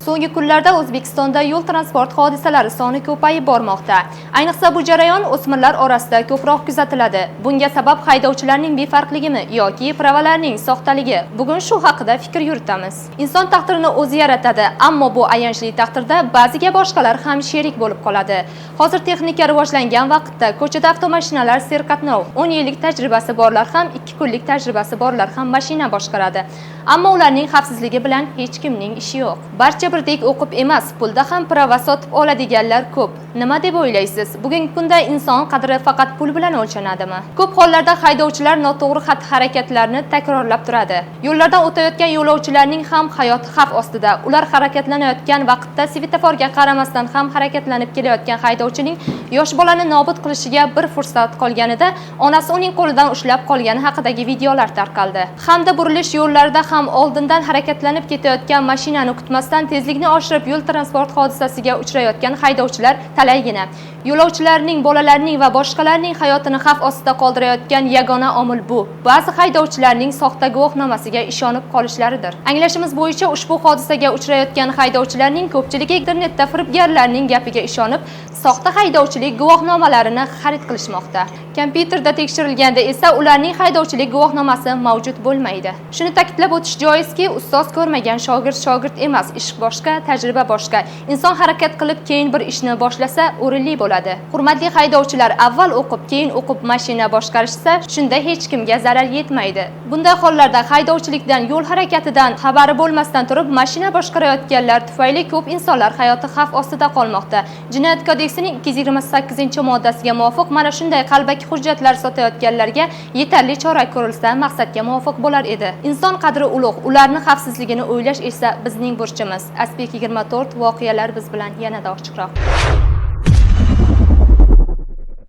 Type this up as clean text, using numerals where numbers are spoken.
So'nggi kunlarda O'zbekistonda yo'l transport hodisalari soni ko'payib bormoqda. Ayniqsa bu jarayon o'smirlar orasida ko'proq kuzatiladi. Bunga sabab haydovchilarning befarqligimi yoki pravalarning soxtaligi? Bugun shu haqida fikr yuritamiz. Inson taqdirini o'zi yaratadi, ammo bu ayanchli taqdirda ba'ziga boshqalar ham sherik bo'lib qoladi. Hozir texnika rivojlangan vaqtda ko'chada avtomashinalar serqatnov, 10 yillik tajribasi borlar ham, 2 kunlik tajribasi borlar ham mashina boshqaradi. Ammo ularning xavfsizligi bilan hech kimning ishi yo'q. Barcha birdek o'qib emas, pulda ham prava sotib oladiganlar ko'p. Nima deb o'ylaysiz? Bugungi kunda inson qadri faqat pul bilan o'lchanadimi? Ko'p hollarda haydovchilar noto'g'ri xatti-harakatlarni takrorlab turadi. Yo'llardan o'tayotgan yo'lovchilarning ham hayoti xavf ostida. Ular harakatlanayotgan vaqtda svetoforga qaramasdan ham harakatlanib kelayotgan haydovchining yosh bolani nobud qilishiga bir fursat qolganida onasi uning qo'lidan ushlab qolgani haqidagi videolar tarqaldi. Hamda burilish yo'llarida ham oldindan harakatlanib ketayotgan mashinani kutmasdan tezlikni oshirib yo'l transport hodisasiga uchrayotgan haydovchilar talaygina. Yo'lovchilarning, bolalarning va boshqalarning hayotini xavf ostida qoldirayotgan yagona omil bu. Ba'zi haydovchilarning soxta guvohnomasiga ishonib qolishlaridir. Anglashimiz bo'yicha ushbu hodisaga uchrayotgan haydovchilarning ko'pchiligi internetda firibgarlarning gapiga ishonib, soxta haydovchilik guvohnomalarini xarid qilishmoqda. Kompyuterda tekshirilganda esa ularning haydovchilik guvohnomasi mavjud bo'lmaydi. Shuni ta'kidlab o'tish joizki, ustoz ko'rmagan shogird emas, ish boshqa, tajriba boshqa. Inson harakat qilib keyin bir ishni boshlasa, o'rinli bo'ladi. Hurmatli haydovchilar, avval o'qib, keyin o'qib mashina boshqarishsa, shunda hech kimga zarar yetmaydi. Bunday hollarda haydovchilikdan, yo'l harakatidan xabari bo'lmasdan turib mashina boshqarayotganlar tufayli ko'p insonlar hayoti xavf ostida qolmoqda. Jinoyat kodeksining 228-moddasiga muvofiq mana shunday qalbaki hujjatlar sotayotganlarga yetarli chora ko'rilsa, maqsadga muvofiq bo'lar edi. Inson qadri ulug', ularning xavfsizligini o'ylash esa bizning burchimiz. Aspek 24 voqealar biz bilan yanada ochiqroq.